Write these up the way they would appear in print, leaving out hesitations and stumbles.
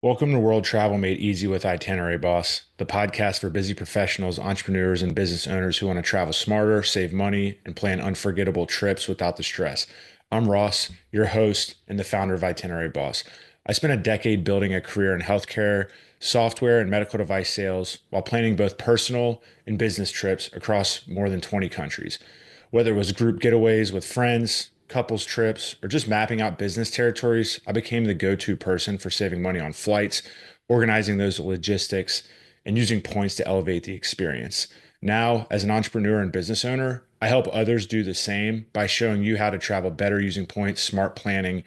Welcome to World Travel Made Easy with Itinerary Boss, the podcast for busy professionals, entrepreneurs, and business owners who want to travel smarter, save money, and plan unforgettable trips without the stress. I'm Ross, your host and the founder of Itinerary Boss. I spent a decade building a career in healthcare, software, and medical device sales while planning both personal and business trips across more than 20 countries. Whether it was group getaways with friends, couples trips, or just mapping out business territories, I became the go-to person for saving money on flights, organizing those logistics, and using points to elevate the experience. Now, as an entrepreneur and business owner, I help others do the same by showing you how to travel better using points, smart planning,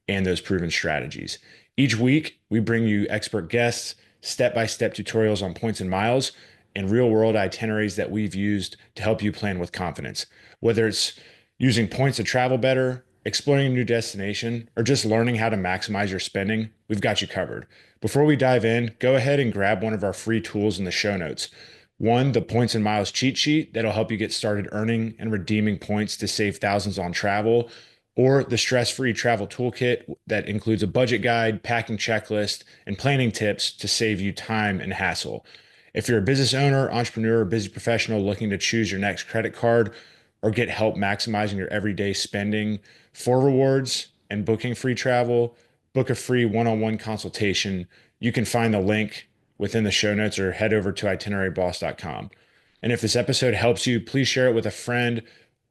and those proven strategies. Each week, we bring you expert guests, step-by-step tutorials on points and miles, and real-world itineraries that we've used to help you plan with confidence. Whether it's using points to travel better, exploring a new destination, or just learning how to maximize your spending, we've got you covered. Before we dive in, go ahead and grab one of our free tools in the show notes. One, the points and miles cheat sheet that'll help you get started earning and redeeming points to save thousands on travel, or the stress-free travel toolkit that includes a budget guide, packing checklist, and planning tips to save you time and hassle. If you're a business owner, entrepreneur, or busy professional looking to choose your next credit card or get help maximizing your everyday spending for rewards and booking free travel, book a free one-on-one consultation. You can find the link within the show notes or head over to itineraryboss.com. And if this episode helps you, please share it with a friend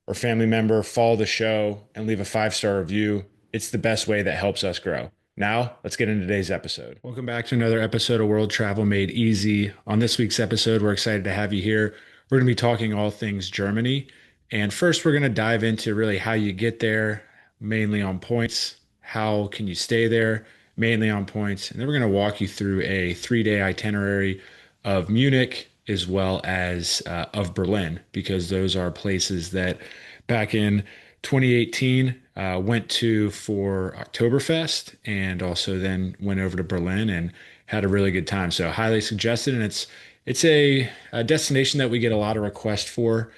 or family member, follow the show, and leave a 5-star review. It's the best way that helps us grow. Now, let's get into today's episode. Welcome back to another episode of World Travel Made Easy. On this week's episode, we're excited to have you here. We're going to be talking all things Germany. And first, we're going to dive into really how you get there, mainly on points. How can you stay there, mainly on points. And then we're going to walk you through a 3-day itinerary of Munich as well as of Berlin, because those are places that back in 2018 went to for Oktoberfest and also then went over to Berlin and had a really good time. So highly suggested. And it's a destination that we get a lot of requests for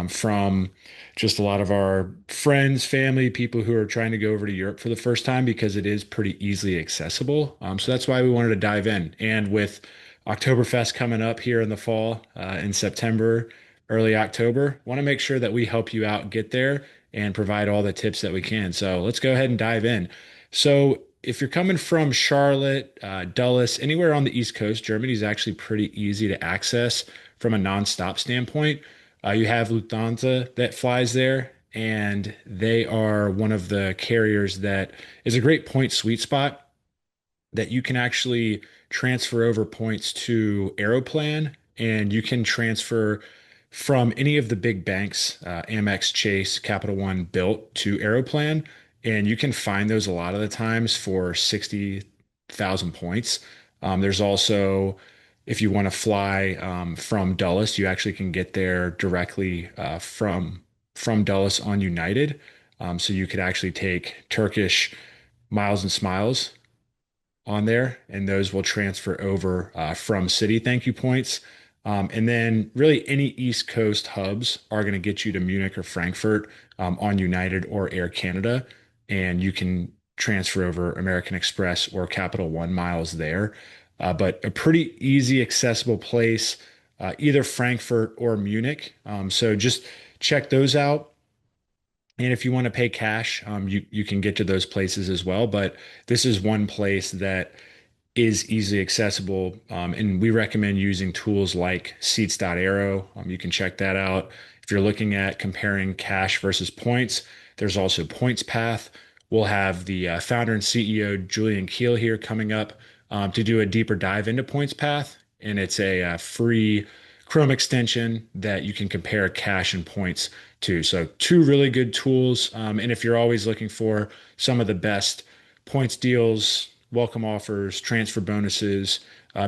from just a lot of our friends, family, people who are trying to go over to Europe for the first time because it is pretty easily accessible. So that's why we wanted to dive in. And with Oktoberfest coming up here in the fall, in September, early October, want to make sure that we help you out get there and provide all the tips that we can. So let's go ahead and dive in. So if you're coming from Charlotte, Dulles, anywhere on the East Coast, Germany is actually pretty easy to access from a nonstop standpoint. You have Lufthansa that flies there, and they are one of the carriers that is a great point sweet spot that you can actually transfer over points to Aeroplan, and you can transfer from any of the big banks, Amex, Chase, Capital One, built to Aeroplan, and you can find those a lot of the times for 60,000 points. There's also, if you want to fly from Dulles, you actually can get there directly from Dulles on United. So you could actually take Turkish Miles and Smiles on there, and those will transfer over from City thank you points. And then really any East Coast hubs are going to get you to Munich or Frankfurt on United or Air Canada, and you can transfer over American Express or Capital One miles there. But a pretty easy, accessible place, either Frankfurt or Munich. So just check those out. And if you want to pay cash, you can get to those places as well. But this is one place that is easily accessible. And we recommend using tools like Seats.Aero. You can check that out. If you're looking at comparing cash versus points, there's also Points Path. We'll have the founder and CEO, Julian Keel, here coming up to do a deeper dive into Points Path. And it's a free Chrome extension that you can compare cash and points to. So two really good tools. And if you're always looking for some of the best points deals, welcome offers, transfer bonuses,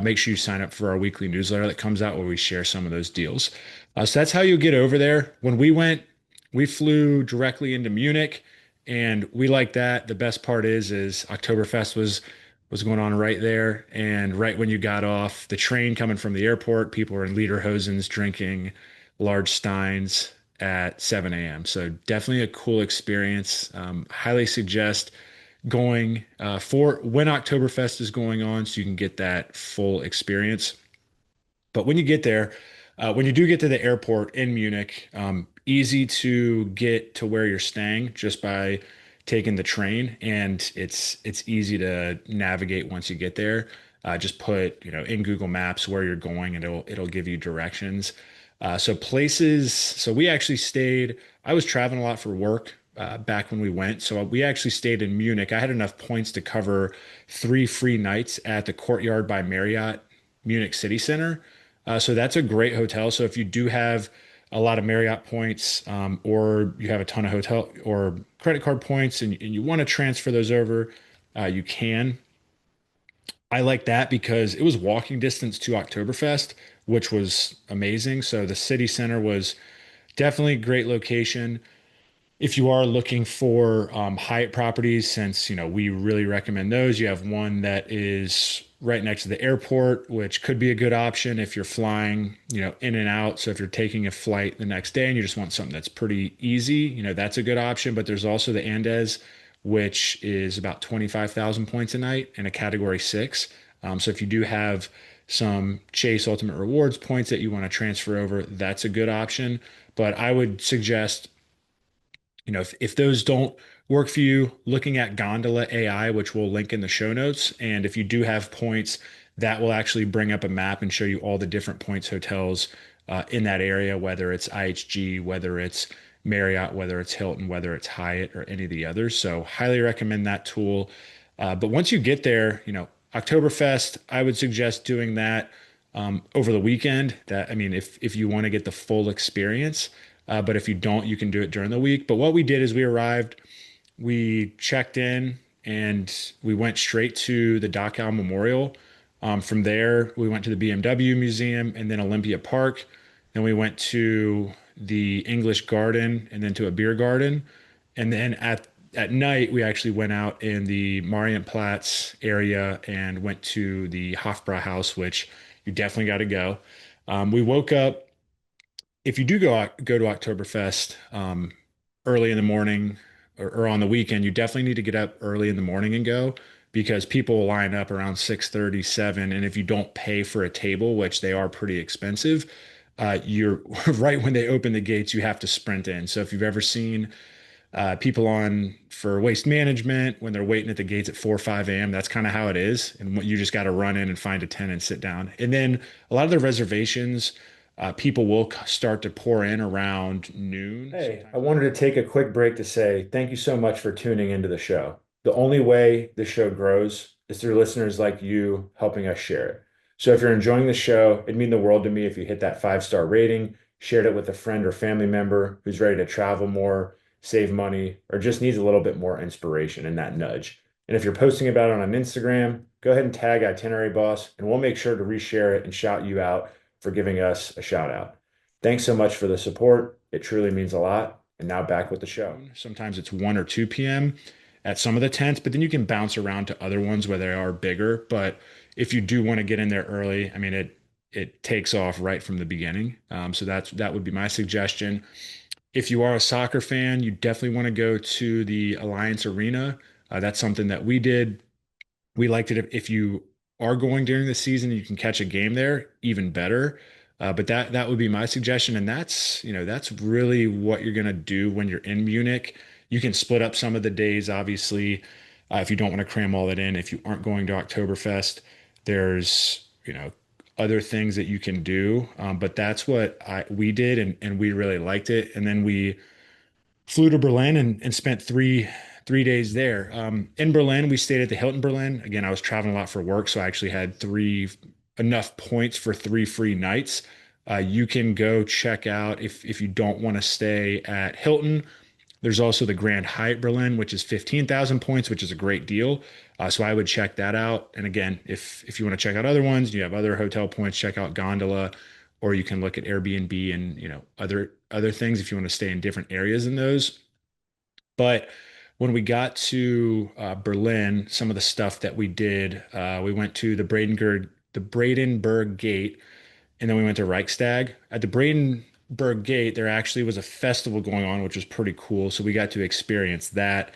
make sure you sign up for our weekly newsletter that comes out where we share some of those deals. So that's how you get over there. When we went, we flew directly into Munich, and we like that. The best part is Oktoberfest was going on right there, and right when you got off the train coming from the airport, people were in lederhosens drinking large steins at 7 a.m. So definitely a cool experience. Highly suggest going for when Oktoberfest is going on, so you can get that full experience. But when you get there, when you do get to the airport in Munich, easy to get to where you're staying just by taking the train, and it's easy to navigate once you get there. Just put, in Google Maps where you're going, and it'll give you directions. So places. So we actually stayed. I was traveling a lot for work back when we went. So we actually stayed in Munich. I had enough points to cover 3 free nights at the Courtyard by Marriott Munich City Center. So that's a great hotel. So if you do have a lot of Marriott points, or you have a ton of hotel or credit card points, and you want to transfer those over, you can. I like that because it was walking distance to Oktoberfest, which was amazing. So the city center was definitely a great location. If you are looking for Hyatt properties, since we really recommend those, you have one that is right next to the airport, which could be a good option if you're flying, in and out. So if you're taking a flight the next day and you just want something that's pretty easy, that's a good option. But there's also the Andes, which is about 25,000 points a night and a category six. So if you do have some Chase Ultimate Rewards points that you want to transfer over, that's a good option. But I would suggest, if those don't work for you, looking at Gondola AI, which we'll link in the show notes. And if you do have points, that will actually bring up a map and show you all the different points hotels in that area, whether it's IHG, whether it's Marriott, whether it's Hilton, whether it's Hyatt, or any of the others. So highly recommend that tool. But once you get there, Oktoberfest, I would suggest doing that over the weekend. That, I mean, if you want to get the full experience. But if you don't, you can do it during the week. But what we did is we arrived, we checked in, and we went straight to the Dachau Memorial. From there, we went to the BMW Museum and then Olympia Park. Then we went to the English Garden and then to a beer garden. And then at night, we actually went out in the Marienplatz area and went to the Hofbräuhaus, which you definitely got to go. We woke up. If you do go to Oktoberfest early in the morning, or on the weekend, you definitely need to get up early in the morning and go, because people will line up around 6:37, and if you don't pay for a table, which they are pretty expensive, you're right when they open the gates, you have to sprint in. So if you've ever seen people on for waste management when they're waiting at the gates at 4 or 5 a.m., that's kind of how it is. And you just got to run in and find a tent and sit down. And then a lot of the reservations, people will start to pour in around noon. Hey, I wanted to take a quick break to say thank you so much for tuning into the show. The only way the show grows is through listeners like you helping us share it. So if you're enjoying the show, it'd mean the world to me if you hit that 5-star rating, shared it with a friend or family member who's ready to travel more, save money, or just needs a little bit more inspiration and that nudge. And if you're posting about it on Instagram, go ahead and tag Itinerary Boss, and we'll make sure to reshare it and shout you out for giving us a shout out. Thanks so much for the support. It truly means a lot. And now back with the show. Sometimes it's 1 or 2 p.m. at some of the tents, but then you can bounce around to other ones where they are bigger. But if you do want to get in there early, I mean, it takes off right from the beginning. So that would be my suggestion. If you are a soccer fan, you definitely want to go to the Allianz Arena. That's something that we did. We liked it. If you are going during the season, you can catch a game there, even better. But that would be my suggestion, and that's really what you're gonna do when you're in Munich. You can split up some of the days, obviously, if you don't want to cram all that in. If you aren't going to Oktoberfest, there's other things that you can do. But that's what we did, and we really liked it. And then we flew to Berlin and spent three days there. In Berlin, we stayed at the Hilton Berlin. Again, I was traveling a lot for work, so I actually had three enough points for 3 free nights. You can go check out if you don't want to stay at Hilton. There's also the Grand Hyatt Berlin, which is 15,000 points, which is a great deal. So I would check that out. And again, if you want to check out other ones, you have other hotel points, check out Gondola, or you can look at Airbnb and other things if you want to stay in different areas in those. But when we got to Berlin, some of the stuff that we did, we went to the Brandenburg Gate, and then we went to Reichstag. At the Brandenburg Gate, there actually was a festival going on, which was pretty cool. So we got to experience that,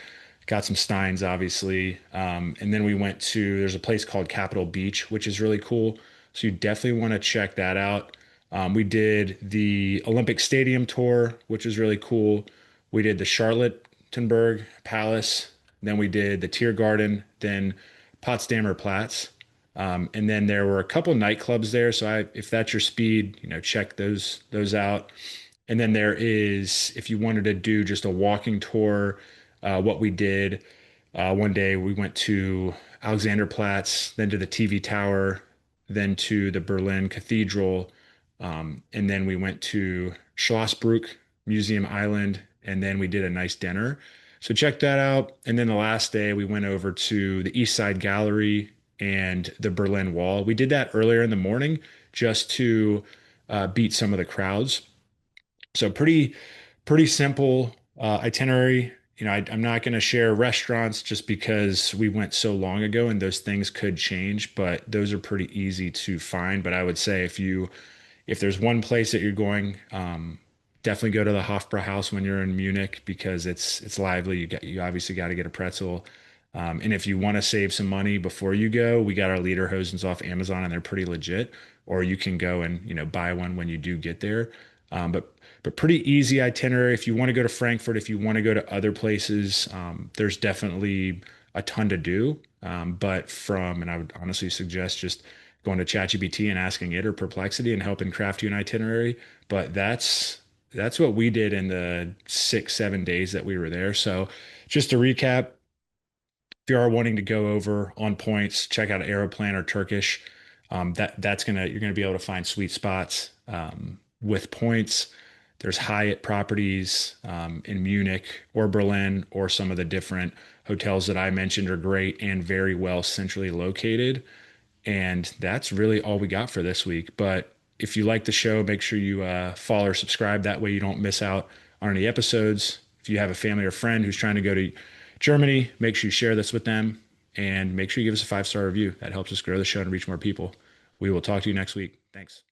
got some steins, obviously. And then we went to, there's a place called Capitol Beach, which is really cool. So you definitely want to check that out. We did the Olympic Stadium tour, which was really cool. We did the Charlottenburg Palace. Then we did the Tiergarten, then Potsdamer Platz. And then there were a couple nightclubs there. So if that's your speed, check those out. And then there is, if you wanted to do just a walking tour, what we did one day, we went to Alexanderplatz, then to the TV Tower, then to the Berlin Cathedral, and then we went to Schlossbruck Museum Island, and then we did a nice dinner. So check that out. And then the last day, we went over to the East Side Gallery and the Berlin Wall. We did that earlier in the morning just to beat some of the crowds. So pretty simple itinerary. I'm not going to share restaurants just because we went so long ago and those things could change, but those are pretty easy to find. But I would say if there's one place that you're going, definitely go to the Hofbräuhaus when you're in Munich because it's lively. You obviously got to get a pretzel. And if you want to save some money before you go, we got our lederhosens off Amazon and they're pretty legit. Or you can go and buy one when you do get there. But pretty easy itinerary. If you want to go to Frankfurt, if you want to go to other places, there's definitely a ton to do. And I would honestly suggest just going to ChatGPT and asking it or Perplexity and helping craft you an itinerary. But that's what we did in the 6, 7 days that we were there. So just to recap, if you are wanting to go over on points, check out Aeroplan or Turkish. You're gonna be able to find sweet spots with points. There's Hyatt properties in Munich or Berlin, or some of the different hotels that I mentioned are great and very well centrally located. And that's really all we got for this week. But if you like the show, make sure you follow or subscribe. That way you don't miss out on any episodes. If you have a family or friend who's trying to go to Germany, make sure you share this with them and make sure you give us a 5-star review. That helps us grow the show and reach more people. We will talk to you next week. Thanks.